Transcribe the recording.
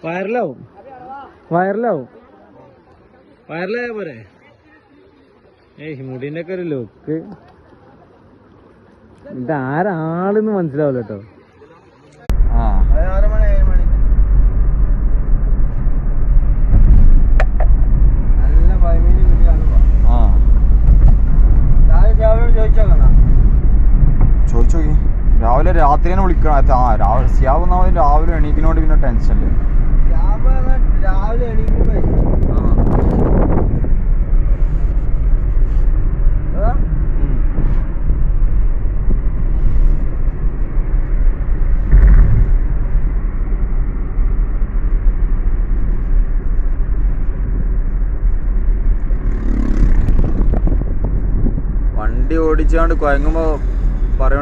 വയറിലാവും വയറിലാവും വയറിലായ പോരെ. മുടിന്റെ ഒക്കെ ഒരു ലുക്ക് ഇതാരാളെന്ന് മനസ്സിലാവില്ല കേട്ടോ. ചോദിച്ചു നോക്കി. രാവിലെ രാത്രി തന്നെ വിളിക്കണം. രാവിലെ സിയാവുന്ന രാവിലെ എണീക്കിനോണ്ട് പിന്നെ ടെൻഷനില്ല. രാവിലെ എണീക്കുമ്പോ വണ്ടി ഓടിച്ചാണ്ട് കുഴങ്ങുമ്പോ പറയ